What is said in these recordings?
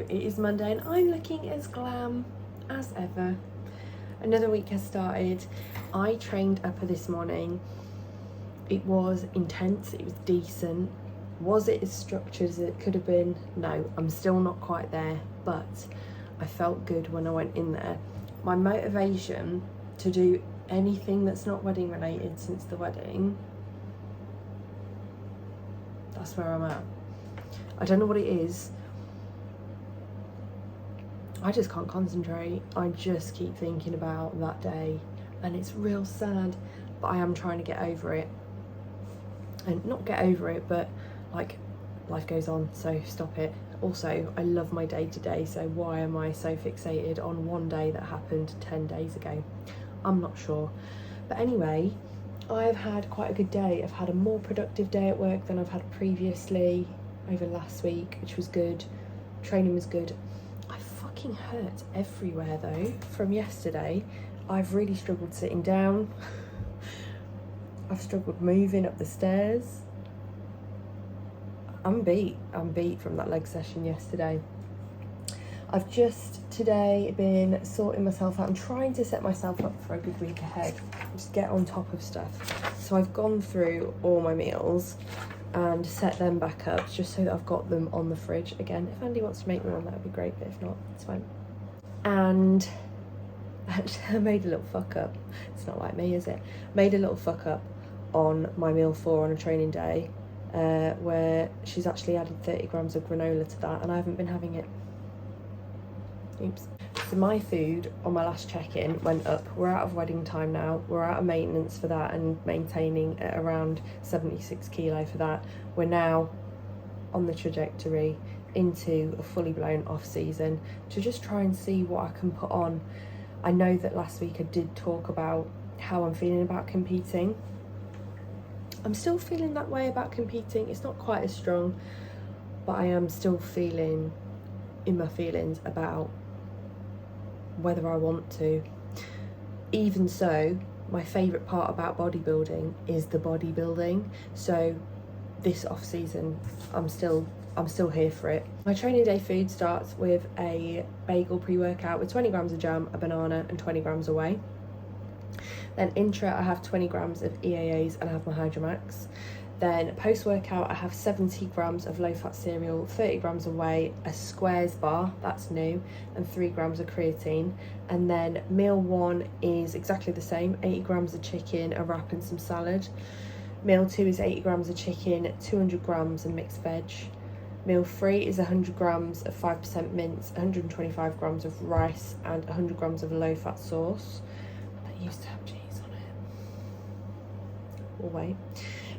it is Monday and I'm looking as glam as ever. Another week has started. I trained upper this morning. It was intense, it was decent. Was it as structured as it could have been? No, I'm still not quite there, but I felt good when I went in there. My motivation to do anything that's not wedding related since the wedding, that's where I'm at. I don't know what it is. I just can't concentrate. I just keep thinking about that day and it's real sad, but I am trying to get over it. And not get over it, but like, life goes on, so stop it. Also, I love my day to day, so why am I so fixated on one day that happened 10 days ago? I'm not sure. But anyway, I've had quite a good day. I've had a more productive day at work than I've had previously over last week, which was good. Training was good. I fucking hurt everywhere though from yesterday. I've really struggled sitting down. I've struggled moving up the stairs. I'm beat from that leg session yesterday. I've just today been sorting myself out. I'm trying to set myself up for a good week ahead, just get on top of stuff. So I've gone through all my meals and set them back up just so that I've got them on the fridge. Again, if Andy wants to make me one, that would be great, but if not, it's fine. And actually I made a little fuck up. It's not like me, is it? Made a little fuck up on my meal 4 on a training day, where she's actually added 30 grams of granola to that and I haven't been having it. Oops. So my food on my last check-in went up. We're out of wedding time now. We're out of maintenance for that and maintaining at around 76 kilo for that. We're now on the trajectory into a fully blown off season to just try and see what I can put on. I know that last week I did talk about how I'm feeling about competing. I'm still feeling that way about competing. It's not quite as strong, but I am still feeling in my feelings about whether I want to. Even so, my favourite part about bodybuilding is the bodybuilding. So this off season, I'm still here for it. My training day food starts with a bagel pre-workout with 20 grams of jam, a banana and 20 grams of whey. Then intra, I have 20 grams of EAAs and I have my Hydromax. Then post-workout, I have 70 grams of low-fat cereal, 30 grams of whey, a squares bar, that's new, and 3 grams of creatine. And then meal 1 is exactly the same, 80 grams of chicken, a wrap and some salad. Meal 2 is 80 grams of chicken, 200 grams of mixed veg. Meal 3 is 100 grams of 5% mince, 125 grams of rice, and 100 grams of low-fat sauce. That used to have cheese on it. Or whey.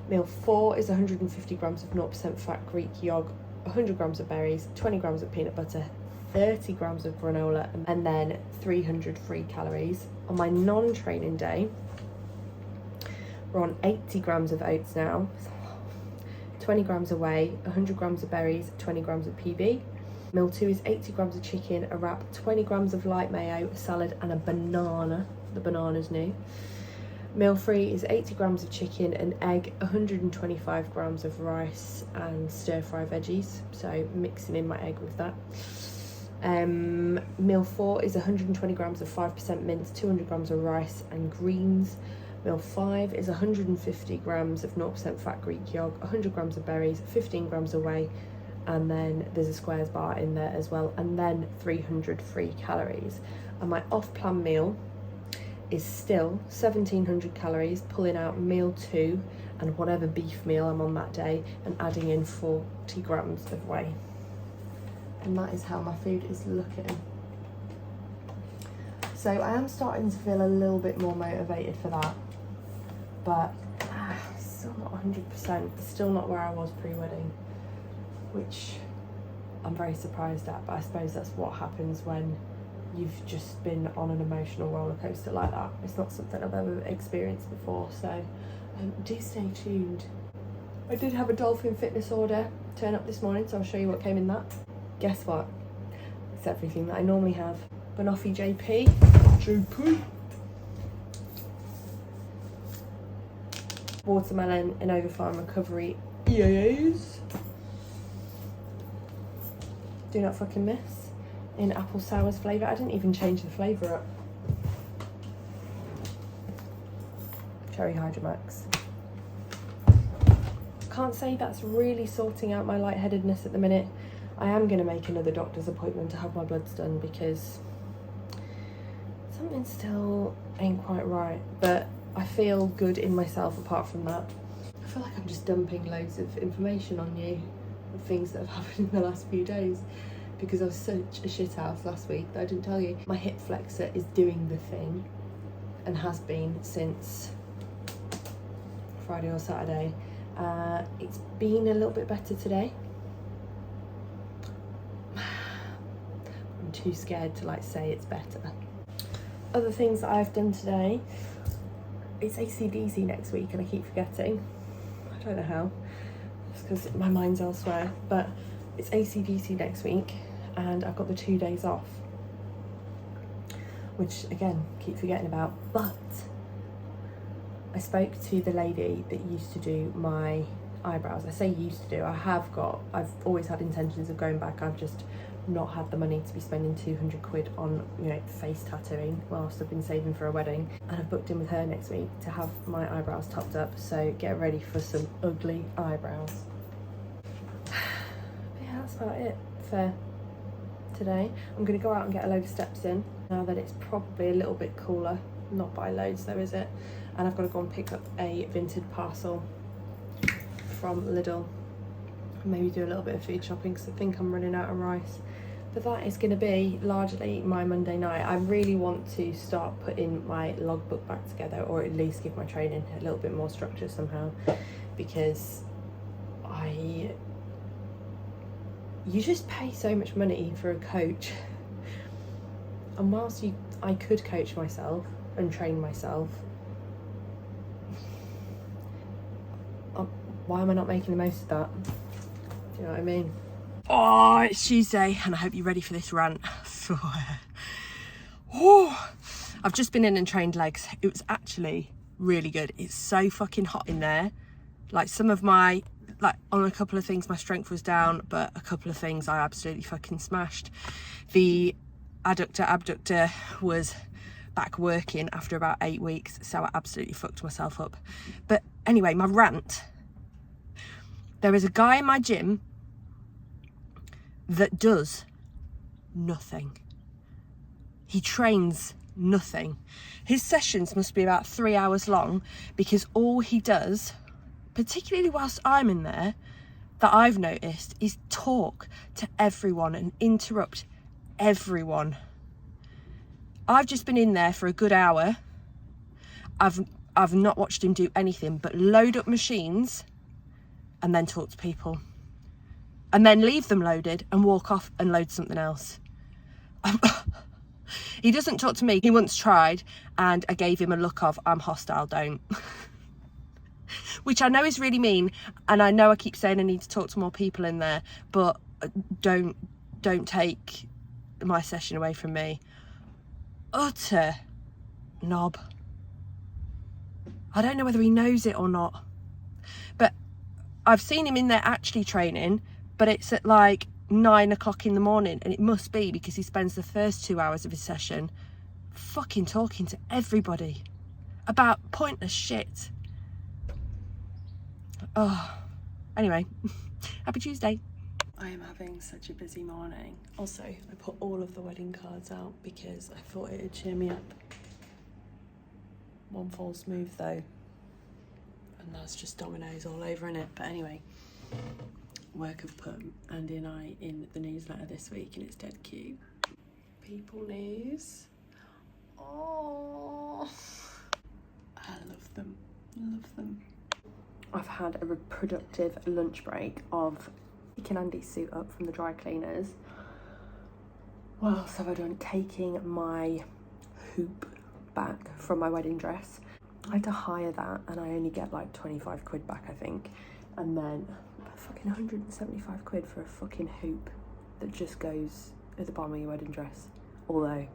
Meal 4 is 150 grams of 0% fat Greek yogurt, 100 grams of berries, 20 grams of peanut butter, 30 grams of granola, and then 300 free calories. On my non-training day, we're on 80 grams of oats now, 20 grams of whey, 100 grams of berries, 20 grams of PB. Meal 2 is 80 grams of chicken, a wrap, 20 grams of light mayo, a salad, and a banana. The banana's new. Meal 3 is 80 grams of chicken, an egg, 125 grams of rice and stir-fry veggies, so mixing in my egg with that. Meal 4 is 120 grams of 5% mince, 200 grams of rice and greens. Meal 5 is 150 grams of 0% fat Greek yogurt, 100 grams of berries, 15 grams of whey, and then there's a squares bar in there as well, and then 300 free calories. And my off-plan meal is still 1700 calories, pulling out meal 2 and whatever beef meal I'm on that day and adding in 40 grams of whey. And that is how my food is looking. So I am starting to feel a little bit more motivated for that, but still not 100%, still not where I was pre-wedding, which I'm very surprised at, but I suppose that's what happens when you've just been on an emotional roller coaster like that. It's not something I've ever experienced before, so do stay tuned. I did have a dolphin fitness order turn up this morning, so I'll show you what came in that. Guess what? It's everything that I normally have. Banoffee JP. Watermelon and Overfarm Recovery EAAs. Do not fucking miss in apple sours flavour. I didn't even change the flavour up. Cherry Hydromax. Can't say that's really sorting out my lightheadedness at the minute. I am going to make another doctor's appointment to have my bloods done because something still ain't quite right, but I feel good in myself apart from that. I feel like I'm just dumping loads of information on you of things that have happened in the last few days because I was such a shit house last week that I didn't tell you. My hip flexor is doing the thing and has been since Friday or Saturday. It's been a little bit better today. I'm too scared to like say it's better. Other things that I've done today, it's AC/DC next week and I keep forgetting. I don't know how, it's because my mind's elsewhere, but it's AC/DC next week and I've got the 2 days off, which again, keep forgetting about. But I spoke to the lady that used to do my eyebrows. I say used to do, I've always had intentions of going back. I've just not had the money to be spending 200 quid on, you know, face tattooing whilst I've been saving for a wedding. And I've booked in with her next week to have my eyebrows topped up, so get ready for some ugly eyebrows. Yeah, that's about it for today. I'm gonna go out and get a load of steps in now that it's probably a little bit cooler. Not by loads though, is it? And I've got to go and pick up a vintage parcel from Lidl. Maybe do a little bit of food shopping because I think I'm running out of rice. But that is going to be largely my Monday night. I really want to start putting my logbook back together, or at least give my training a little bit more structure somehow, because you just pay so much money for a coach. And whilst I could coach myself and train myself, why am I not making the most of that? Do you know what I mean? Oh, it's Tuesday and I hope you're ready for this rant. Oh, I've just been in and trained legs. It was actually really good. It's so fucking hot in there. Like some of my, like on a couple of things my strength was down, but a couple of things I absolutely fucking smashed. The abductor was back working after about 8 weeks, so I absolutely fucked myself up. But anyway, my rant. There is a guy in my gym that does nothing. He trains nothing. His sessions must be about 3 hours long because all he does, particularly whilst I'm in there, that I've noticed, is talk to everyone and interrupt everyone. I've just been in there for a good hour. I've not watched him do anything but load up machines and then talk to people, and then leave them loaded and walk off and load something else. He doesn't talk to me. He once tried and I gave him a look of, I'm hostile, don't. Which I know is really mean, and I know I keep saying I need to talk to more people in there, but don't take my session away from me. Utter knob. I don't know whether he knows it or not, but I've seen him in there actually training, but it's at like 9 o'clock in the morning, and it must be because he spends the first 2 hours of his session fucking talking to everybody about pointless shit. Oh, anyway, happy Tuesday. I am having such a busy morning. Also, I put all of the wedding cards out because I thought it would cheer me up. One false move though, and that's just dominoes all over in it. But anyway, work have put Andy and I in the newsletter this week and it's dead cute. People news. Oh, I love them, love them. I've had a productive lunch break of picking Andy's suit up from the dry cleaners. What else have I done? Taking my hoop back from my wedding dress. I had to hire that and I only get like 25 quid back, I think. And then fucking 175 quid for a fucking hoop that just goes at the bottom of your wedding dress. Although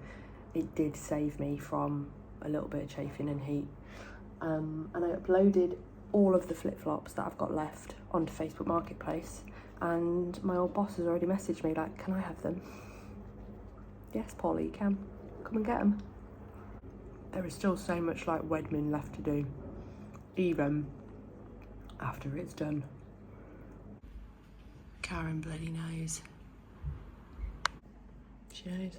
it did save me from a little bit of chafing and heat. And I uploaded all of the flip-flops that I've got left onto Facebook Marketplace, and my old boss has already messaged me like, can I have them? Yes, Polly, you can. Come and get them. There is still so much like Wedmin left to do, even after it's done. Karen bloody knows. She knows.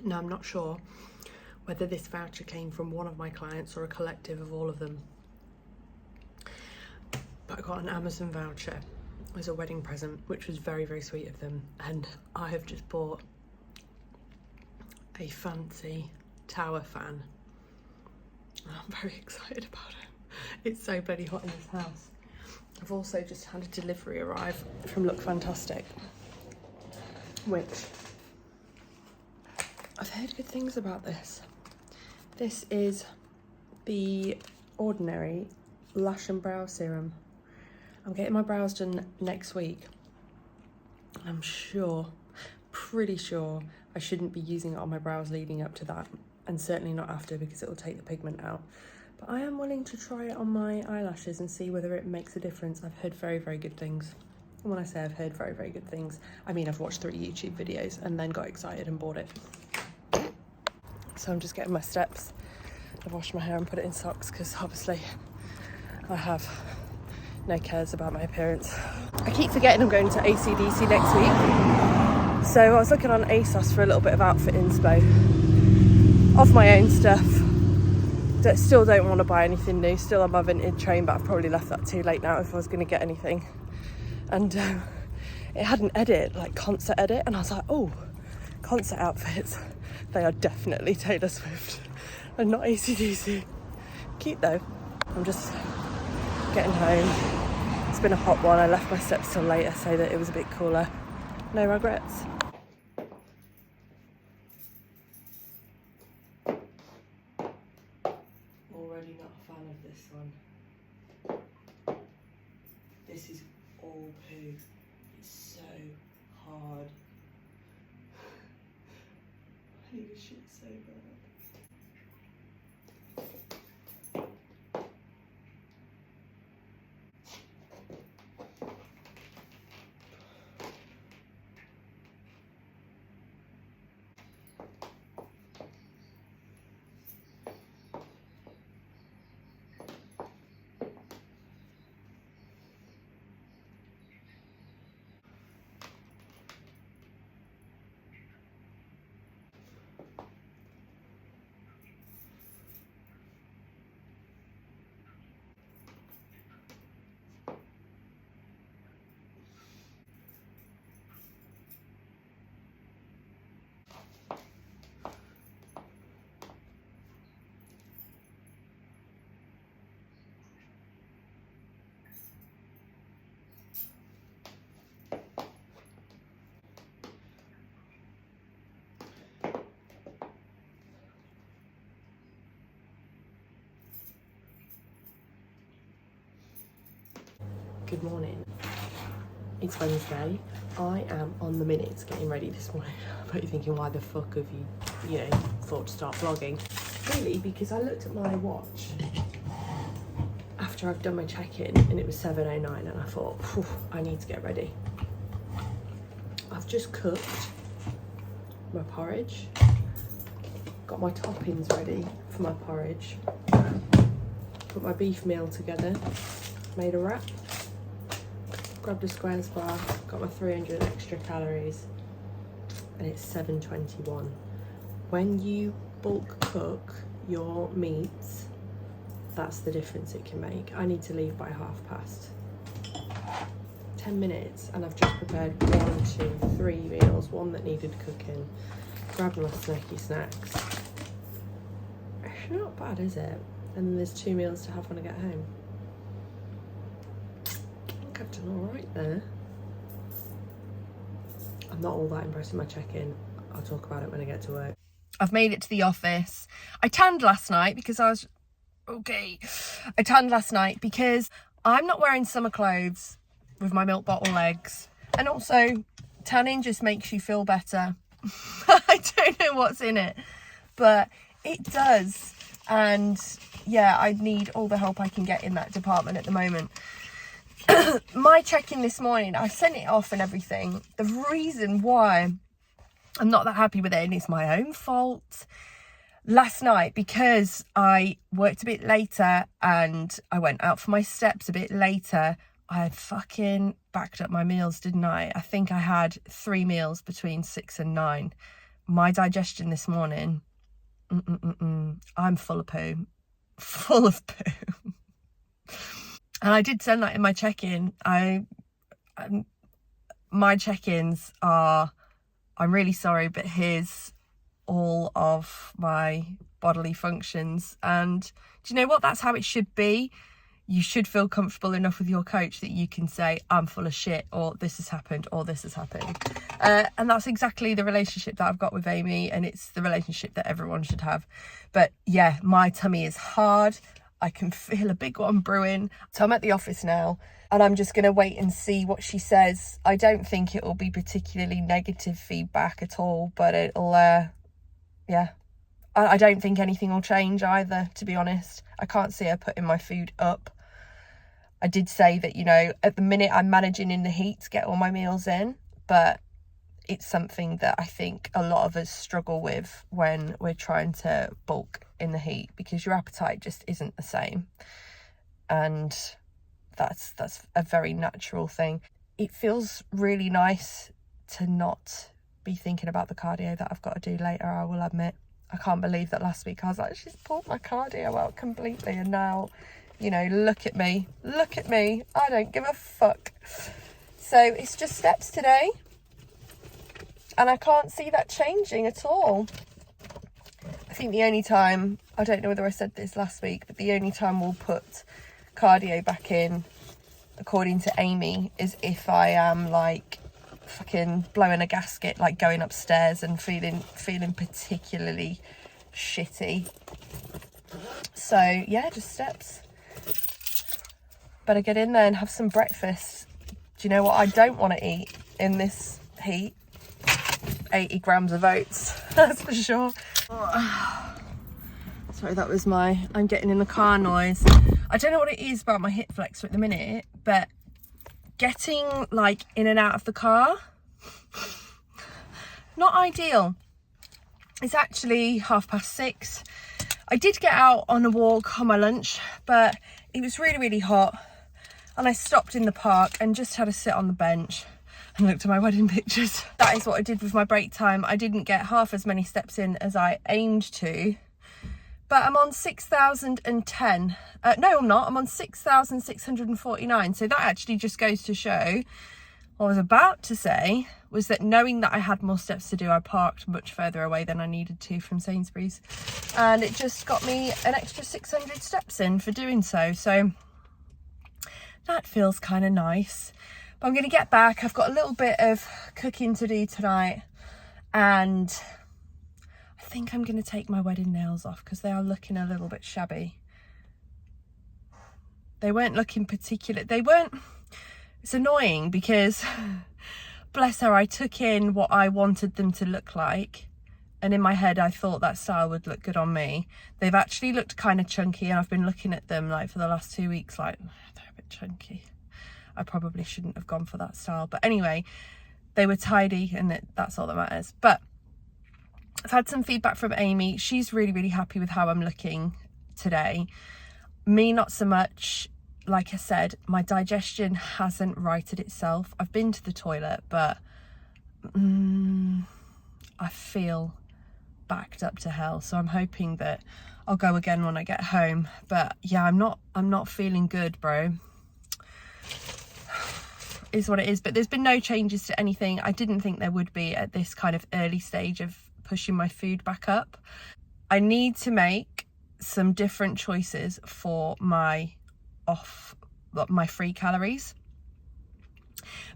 Now, I'm not sure whether this voucher came from one of my clients or a collective of all of them, but I got an Amazon voucher as a wedding present, which was very, very sweet of them, and I have just bought a fancy tower fan. I'm very excited about it. It's so bloody hot in this house. I've also just had a delivery arrive from Look Fantastic, which I've heard good things about this. This is the Ordinary Lash and Brow Serum. I'm getting my brows done next week. I'm sure, pretty sure, I shouldn't be using it on my brows leading up to that, and certainly not after, because it will take the pigment out. But I am willing to try it on my eyelashes and see whether it makes a difference. I've heard very, very good things. And when I say I've heard very, very good things, I mean I've watched 3 YouTube videos and then got excited and bought it. So I'm just getting my steps. I've washed my hair and put it in socks because obviously I have no cares about my appearance. I keep forgetting I'm going to ACDC next week. So I was looking on ASOS for a little bit of outfit inspo of my own stuff. Still don't want to buy anything new, still on my vintage train, but I've probably left that too late now if I was going to get anything. And it had an edit, like concert edit, and I was like, oh, concert outfits, they are definitely Taylor Swift and not AC/DC. Cute though. I'm just getting home. It's been a hot one. I left my steps till later so that it was a bit cooler. No regrets. Already not a fan of this one. This is all poo. It's so hard. I need a shit so bad. Good morning. It's Wednesday. I am on the minutes getting ready this morning. But you're thinking, why the fuck have you thought to start vlogging? Really, because I looked at my watch after I've done my check-in and it was 7:09 and I thought, I need to get ready. I've just cooked my porridge, got my toppings ready for my porridge, put my beef meal together, made a wrap, grabbed a Squares bar, got my 300 extra calories, and it's 7:21. When you bulk cook your meats, that's the difference it can make. I need to leave by past. 10 minutes and I've just prepared 1, 2, 3 meals, one that needed cooking, grabbed my snacky snacks. It's not bad, is it? And then there's 2 meals to have when I get home. I've done all right there. I'm not all that impressed with my check-in. I'll talk about it when I get to work. I've made it to the office. I tanned last night because I tanned last night because I'm not wearing summer clothes with my milk bottle legs. And also, tanning just makes you feel better. I don't know what's in it, but it does. And yeah, I need all the help I can get in that department at the moment. My check-in this morning, I sent it off and everything. The reason why I'm not that happy with it, and it's my own fault. Last night, because I worked a bit later and I went out for my steps a bit later, I fucking backed up my meals, didn't I? I think I had 3 meals between 6 and 9. My digestion this morning, I'm full of poo. Full of poo. And I did send that in my check-in. My check-ins are, I'm really sorry, but here's all of my bodily functions. And do you know what? That's how it should be. You should feel comfortable enough with your coach that you can say, I'm full of shit, or this has happened, or this has happened. And that's exactly the relationship that I've got with Amy, and it's the relationship that everyone should have. But yeah, my tummy is hard. I can feel a big one brewing. So I'm at the office now, and I'm just going to wait and see what she says. I don't think it will be particularly negative feedback at all, but it'll, yeah. I don't think anything will change either, to be honest. I can't see her putting my food up. I did say that, you know, at the minute I'm managing in the heat to get all my meals in, but it's something that I think a lot of us struggle with when we're trying to bulk in the heat, because your appetite just isn't the same. And that's a very natural thing. It feels really nice to not be thinking about the cardio that I've got to do later, I will admit. I can't believe that last week I was like, she's pulled my cardio out completely, and now, you know, look at me, I don't give a fuck. So it's just steps today, and I can't see that changing at all. I think the only time, I don't know whether I said this last week, but the only time we'll put cardio back in, according to Amy, is if I am like fucking blowing a gasket, like going upstairs and feeling particularly shitty. So yeah, just steps. Better get in there and have some breakfast. Do you know what I don't want to eat in this heat? 80 grams of oats, that's for sure. Sorry, that was I'm getting in the car noise. I don't know what it is about my hip flexor at the minute, but getting like in and out of the car, not ideal. It's actually 6:30. I did get out on a walk on my lunch, but it was really, really hot, and I stopped in the park and just had a sit on the bench and looked at my wedding pictures. That is what I did with my break time. I didn't get half as many steps in as I aimed to, but I'm on 6,010. No, I'm not. I'm on 6,649. So that actually just goes to show, what I was about to say was that knowing that I had more steps to do, I parked much further away than I needed to from Sainsbury's. And it just got me an extra 600 steps in for doing so. So that feels kind of nice. But I'm going to get back. I've got a little bit of cooking to do tonight, and I think I'm going to take my wedding nails off because they are looking a little bit shabby. They weren't looking particular. They weren't. It's annoying because, bless her, I took in what I wanted them to look like, and in my head I thought that style would look good on me. They've actually looked kind of chunky, and I've been looking at them like for the last 2 weeks like, they're a bit chunky. I probably shouldn't have gone for that style, but anyway, they were tidy, and that's all that matters. But I've had some feedback from Amy. She's really, really happy with how I'm looking today. Me, not so much. Like I said, my digestion hasn't righted itself. I've been to the toilet, but I feel backed up to hell. So I'm hoping that I'll go again when I get home. But yeah, I'm not feeling good, bro. Is what it is. But there's been no changes to anything. I didn't think there would be at this kind of early stage of pushing my food back up. I need to make some different choices for my free calories,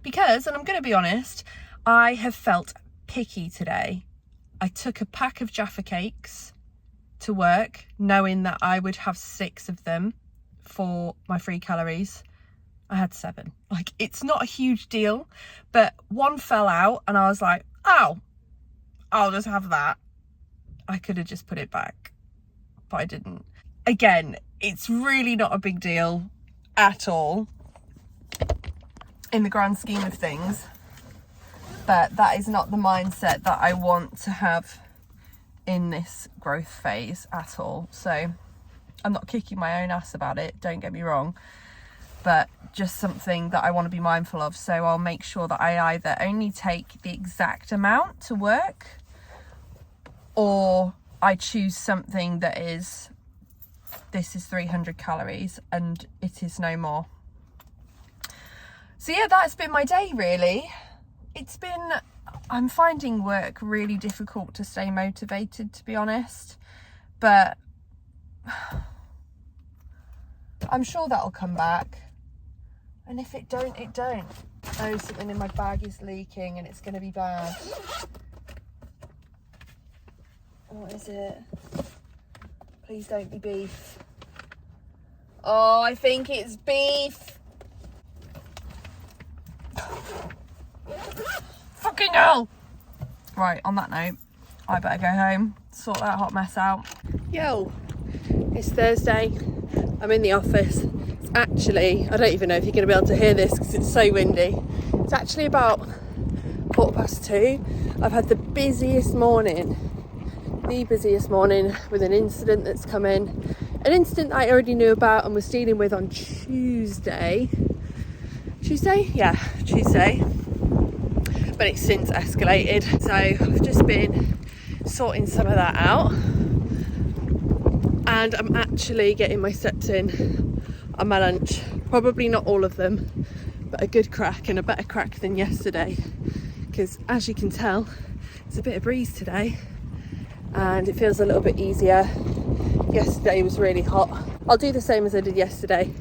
because, and I'm going to be honest, I have felt picky today. I took a pack of Jaffa cakes to work knowing that I would have 6 of them for my free calories. I had 7. Like, it's not a huge deal, but one fell out and I was like, oh, I'll just have that. I could have just put it back, but I didn't. again, it's really not a big deal at all in the grand scheme of things, but that is not the mindset that I want to have in this growth phase at all. So I'm not kicking my own ass about it, don't get me wrong, but just something that I want to be mindful of. So I'll make sure that I either only take the exact amount to work, or I choose something that is, this is 300 calories and it is no more. So yeah, that's been my day really. I'm finding work really difficult to stay motivated, to be honest, but I'm sure that'll come back. And if it don't, it don't. Oh, something in my bag is leaking and it's going to be bad. What is it? Please don't be beef. Oh, I think it's beef. Fucking hell. Right, on that note, I better go home, sort that hot mess out. Yo, it's Thursday. I'm in the office. It's actually, I don't even know if you're going to be able to hear this because it's so windy. It's actually about 2:15. I've had the busiest morning with an incident that's come in. An incident I already knew about and was dealing with on Tuesday. Yeah, Tuesday. But it's since escalated. So I've just been sorting some of that out. And I'm actually getting my steps in on my lunch. Probably not all of them, but a good crack, and a better crack than yesterday. Because as you can tell, it's a bit of breeze today and it feels a little bit easier. Yesterday was really hot. I'll do the same as I did yesterday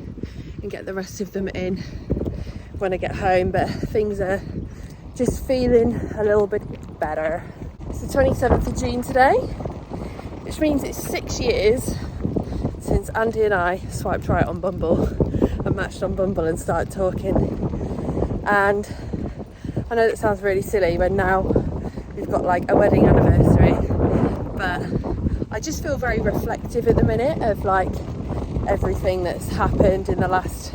and get the rest of them in when I get home, but things are just feeling a little bit better. It's the 27th of June today, which means it's 6 years since Andy and I swiped right on Bumble and matched on Bumble and started talking. And I know that sounds really silly when now we've got like a wedding anniversary, but I just feel very reflective at the minute of like everything that's happened in the last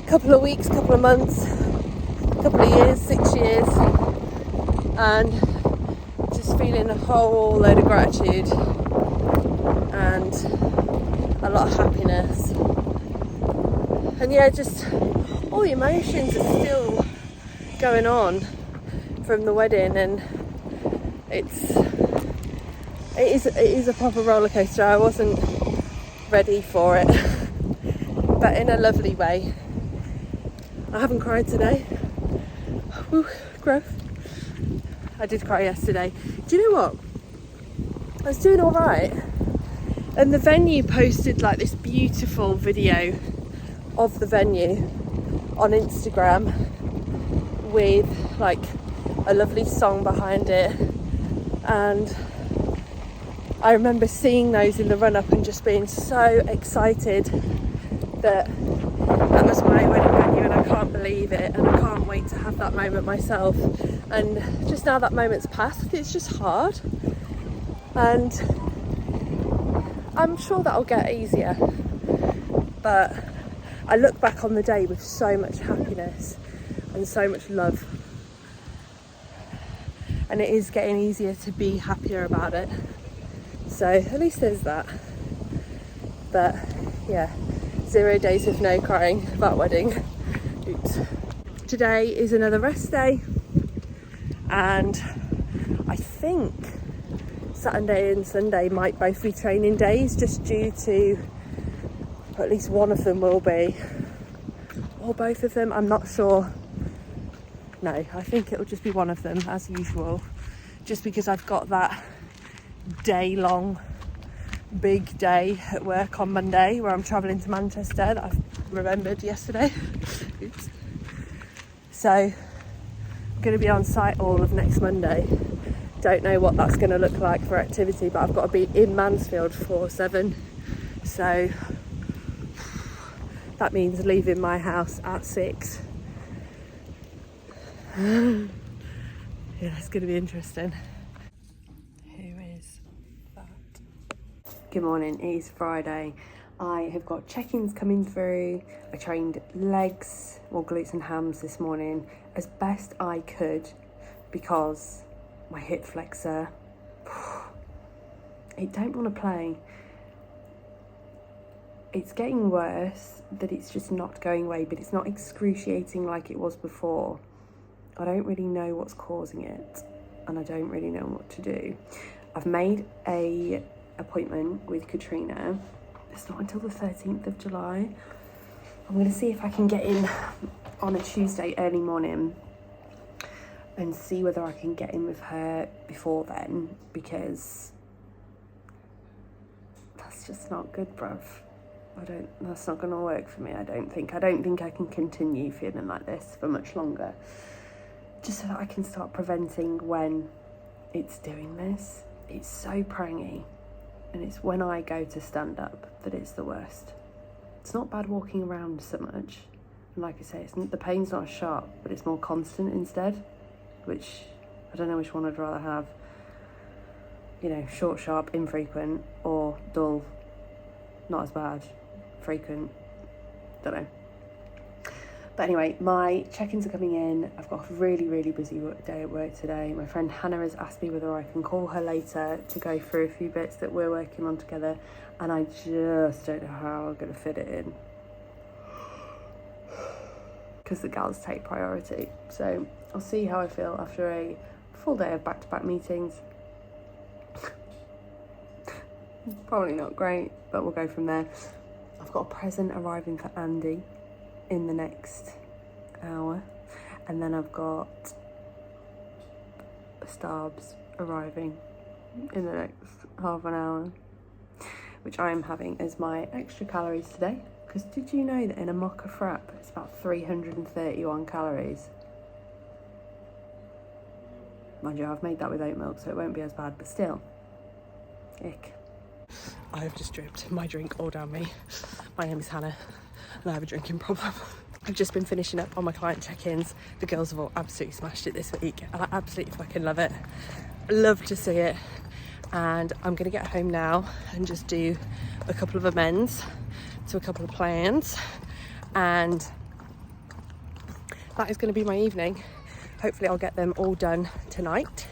couple of weeks, couple of months, couple of years, 6 years, and just feeling a whole load of gratitude and a lot of happiness. And yeah, just all the emotions are still going on from the wedding, and it is a proper roller coaster. I wasn't ready for it, but in a lovely way. I haven't cried today. Whew, growth. I did cry yesterday. Do you know what? I was doing all right, and the venue posted like this beautiful video of the venue on Instagram with like a lovely song behind it, and I remember seeing those in the run-up and just being so excited that was my wedding venue, and I can't believe it, and I can't wait to have that moment myself. And just now that moment's passed, it's just hard, and I'm sure that'll get easier, but I look back on the day with so much happiness and so much love, and it is getting easier to be happier about it. So at least there's that. But yeah, 0 days of no crying about wedding. Oops. Today is another rest day, and I think Saturday and Sunday might both be training days, just due to, or at least one of them will be, or both of them, I'm not sure. No, I think it'll just be one of them as usual, just because I've got that day-long big day at work on Monday where I'm travelling to Manchester that I've remembered yesterday. Oops. So I'm going to be on site all of next Monday. Don't know what that's going to look like for activity, but I've got to be in Mansfield for 7, so that means leaving my house at 6. Yeah, it's going to be interesting. Who is that? Good morning, it is Friday. I have got check-ins coming through. I trained legs, or glutes and hams this morning as best I could because my hip flexor, it don't want to play. It's getting worse, that it's just not going away, but it's not excruciating like it was before. I don't really know what's causing it, and I don't really know what to do. I've made a appointment with Katrina. It's not until the 13th of July. I'm going to see if I can get in on a Tuesday early morning and see whether I can get in with her before then, because that's just not good, bruv. That's not going to work for me, I don't think I can continue feeling like this for much longer, just so that I can start preventing when it's doing this. It's so prangy, and it's when I go to stand up that it's the worst. It's not bad walking around so much, and like I say, the pain's not sharp, but it's more constant instead, which I don't know which one I'd rather have. You know, short, sharp, infrequent, or dull, not as bad, frequent, don't know. But anyway, my check-ins are coming in. I've got a really busy day at work today. My friend Hannah has asked me whether I can call her later to go through a few bits that we're working on together, and I just don't know how I'm going to fit it in, because the gals take priority. So I'll see how I feel after a full day of back-to-back meetings. Probably not great, but we'll go from there. I've got a present arriving for Andy in the next hour, and then I've got Starbs arriving in the next half an hour, which I am having as my extra calories today, because did you know that in a mocha frap it's about 331 calories? Mind you, I've made that with oat milk, so it won't be as bad, but still, ick. I have just dripped my drink all down me. My name is Hannah, and I have a drinking problem. I've just been finishing up on my client check-ins. The girls have all absolutely smashed it this week, and I absolutely fucking love it. I love to see it. And I'm gonna get home now and just do a couple of amends to a couple of plans, and that is gonna be my evening. Hopefully I'll get them all done tonight.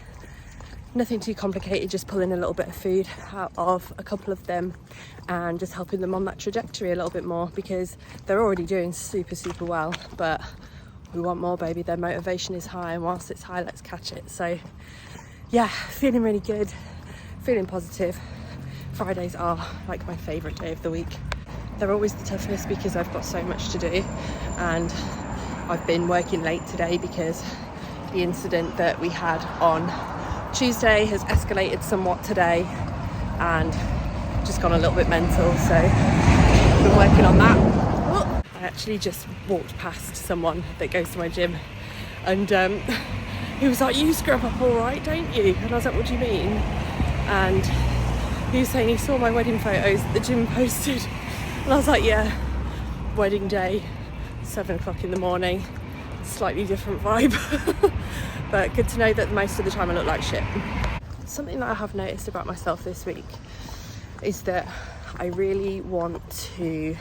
Nothing too complicated, just pulling a little bit of food out of a couple of them and just helping them on that trajectory a little bit more, because they're already doing super well, but we want more, baby. Their motivation is high, and whilst it's high, let's catch it. So yeah, feeling really good, feeling positive. Fridays are like my favourite day of the week. They're always the toughest because I've got so much to do, and I've been working late today because the incident that we had on Tuesday has escalated somewhat today and just gone a little bit mental, so I've been working on that. I actually just walked past someone that goes to my gym, and he was like, "You scrub up all right, don't you?" And I was like, "What do you mean?" And he was saying he saw my wedding photos that the gym posted, and I was like, "Yeah, wedding day, 7 o'clock in the morning, slightly different vibe." But good to know that most of the time I look like shit. Something that I have noticed about myself this week is that I really want to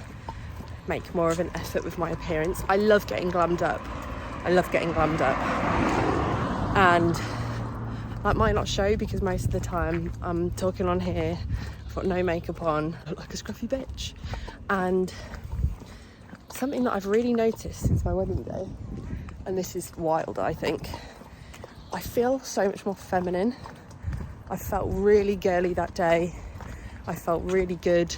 make more of an effort with my appearance. I love getting glammed up. And that might not show because most of the time I'm talking on here, I've got no makeup on, I look like a scruffy bitch. And something that I've really noticed since my wedding day, and this is wild, I think, I feel so much more feminine. I felt really girly that day. I felt really good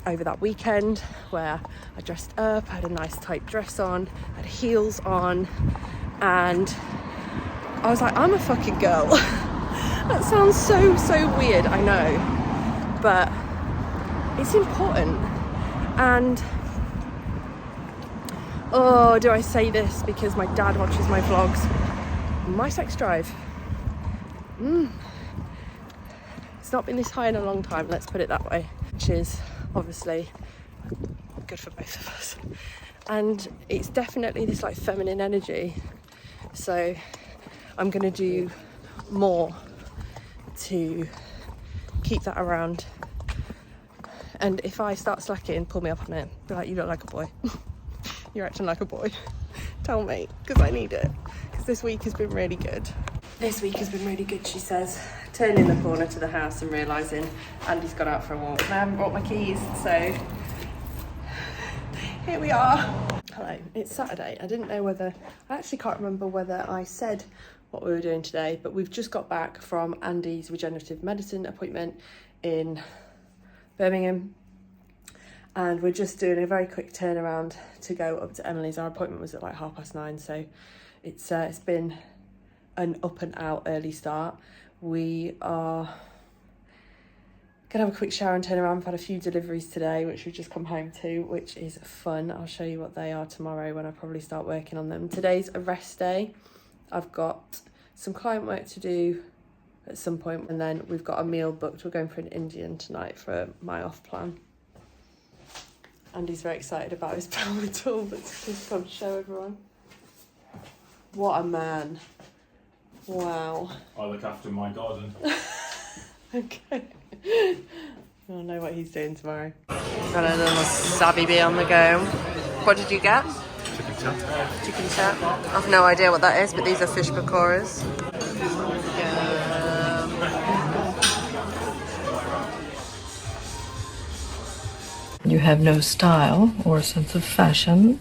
over that weekend where I dressed up, I had a nice tight dress on, had heels on, and I was like, I'm a fucking girl. That sounds so weird, I know, but it's important. And oh, do I say this because my dad watches my vlogs? My sex drive, it's not been this high in a long time, let's put it that way, which is obviously good for both of us. And it's definitely this like feminine energy, so I'm gonna do more to keep that around And if I start slacking, pull me up on it. Be like, you look like a boy. You're acting like a boy. Tell me, because I need it. Because this week has been really good. This week has been really good, she says. Turning the corner to the house and realising Andy's gone out for a walk. And I haven't brought my keys, so here we are. Hello, it's Saturday. I didn't know whether, I actually can't remember whether I said what we were doing today, but we've just got back from Andy's regenerative medicine appointment in Birmingham. And we're just doing a very quick turnaround to go up to Emily's. Our appointment was at like 9:30, so it's been an up and out early start. We are gonna have a quick shower and turn around. We've had a few deliveries today, which we've just come home to, which is fun. I'll show you what they are tomorrow when I probably start working on them. Today's a rest day. I've got some client work to do at some point, and then we've got a meal booked. We're going for an Indian tonight for my off plan. Andy's very excited about his plan with tool, but just come show everyone. What a man. Wow. I look after my garden. Okay. I'll know what he's doing tomorrow. Got a little savvy bee on the go. What did you get? Chicken chat. Chicken chat. I've no idea what that is, but these are fish pakoras. You have no style or sense of fashion.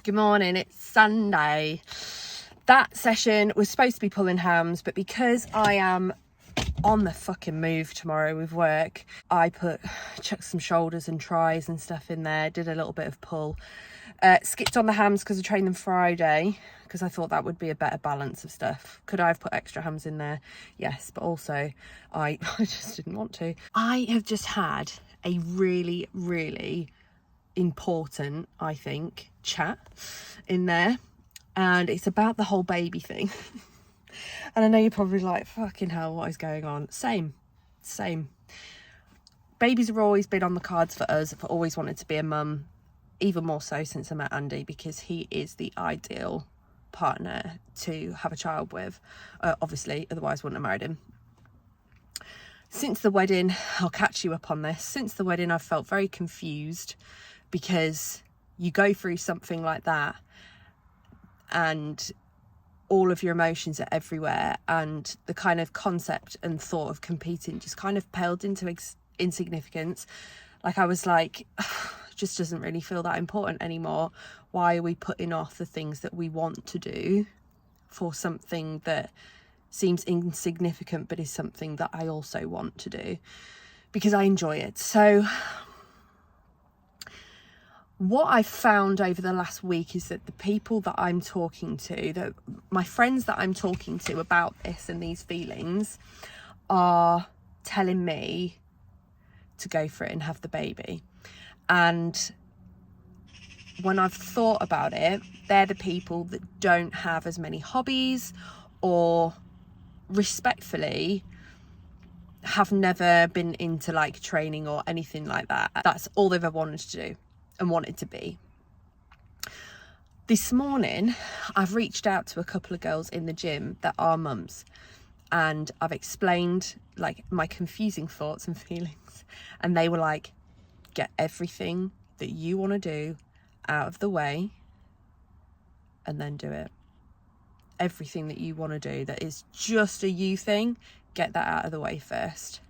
Good morning, it's Sunday. That session was supposed to be pulling hams, but because I am on the fucking move tomorrow with work, I chucked some shoulders and tries and stuff in there, did a little bit of pull. Skipped on the hams because I trained them Friday, because I thought that would be a better balance of stuff. Could I have put extra hams in there? Yes, but also I just didn't want to. I have just had a really, really important, I think, chat in there, and it's about the whole baby thing. And I know you're probably like, fucking hell, what is going on? Same. Babies have always been on the cards for us. I've always wanted to be a mum, even more so since I met Andy, because he is the ideal partner to have a child with. Obviously, otherwise I wouldn't have married him. Since the wedding, I'll catch you up on this. Since the wedding, I've felt very confused, because you go through something like that and all of your emotions are everywhere, and the kind of concept and thought of competing just kind of paled into insignificance. Like, I was like, just doesn't really feel that important anymore. Why are we putting off the things that we want to do for something that seems insignificant but is something that I also want to do because I enjoy it? So what I've found over the last week is that the people that I'm talking to, my friends that I'm talking to about this and these feelings, are telling me to go for it and have the baby. And when I've thought about it, they're the people that don't have as many hobbies, or respectfully have never been into like training or anything like that. That's all they've ever wanted to do and wanted to be. This morning, I've reached out to a couple of girls in the gym that are mums, and I've explained like my confusing thoughts and feelings, and they were like, get everything that you want to do out of the way and then do it. Everything that you want to do that is just a you thing, get that out of the way first.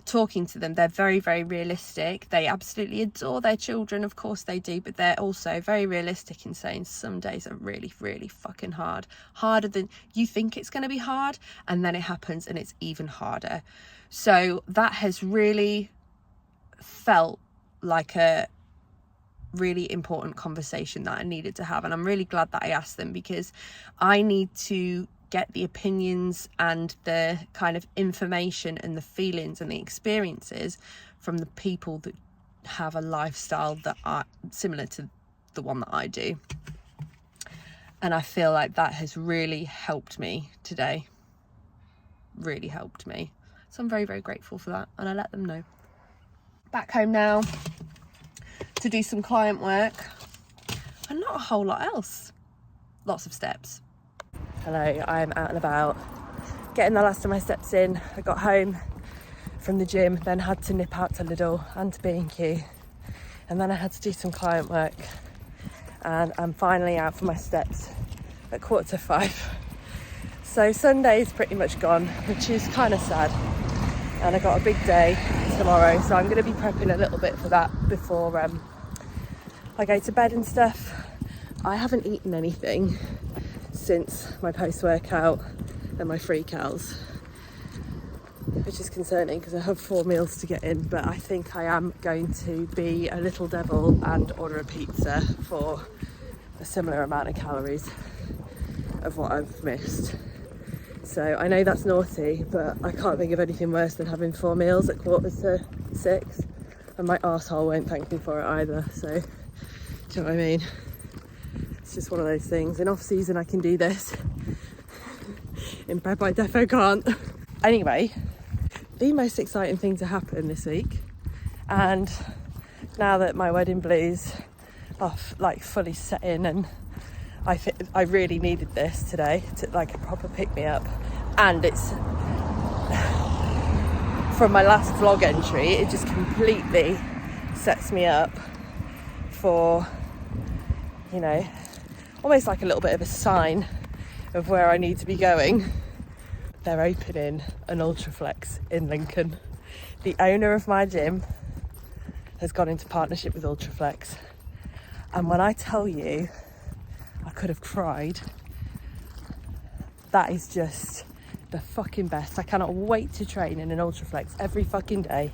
Talking to them, they're very, very realistic. They absolutely adore their children, of course they do, but they're also very realistic in saying some days are really, really fucking hard. Harder than you think it's going to be hard, and then it happens and it's even harder. So that has really felt like a really important conversation that I needed to have, and I'm really glad that I asked them, because I need to get the opinions and the kind of information and the feelings and the experiences from the people that have a lifestyle that are similar to the one that I do. And I feel like that has really helped me today. Really helped me. So I'm very, very grateful for that, and I let them know. Back home now to do some client work, and not a whole lot else. Lots of steps. Hello, I am out and about, getting the last of my steps in. I got home from the gym, then had to nip out to Lidl and to B&Q, and then I had to do some client work, and I'm finally out for my steps at 4:45. So Sunday's pretty much gone, which is kind of sad, and I got a big day tomorrow, so I'm going to be prepping a little bit for that before I go to bed and stuff. I haven't eaten anything since my post-workout and my freakouts, which is concerning because I have 4 meals to get in, but I think I am going to be a little devil and order a pizza for a similar amount of calories of what I've missed. So I know that's naughty, but I can't think of anything worse than having 4 meals at 5:45, and my arsehole won't thank me for it either. So, do you know what I mean? It's just one of those things. In off season I can do this. In prep I defo can't. Anyway, the most exciting thing to happen this week, and now that my wedding blues are like fully set in, and I really needed this today to like a proper pick me up, and it's from my last vlog entry, it just completely sets me up for, you know, almost like a little bit of a sign of where I need to be going. They're opening an Ultraflex in Lincoln. The owner of my gym has gone into partnership with Ultraflex, and when I tell you could have cried. That is just the fucking best. I cannot wait to train in an Ultraflex every fucking day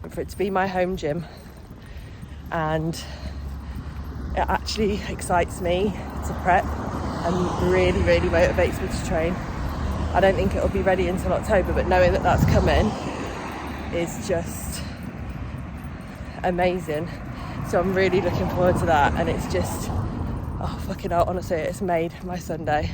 and for it to be my home gym. And it actually excites me to prep and really, really motivates me to train. I don't think it'll be ready until October, but knowing that that's coming is just amazing. So I'm really looking forward to that, and it's just, oh fucking hell, honestly, it's made my Sunday.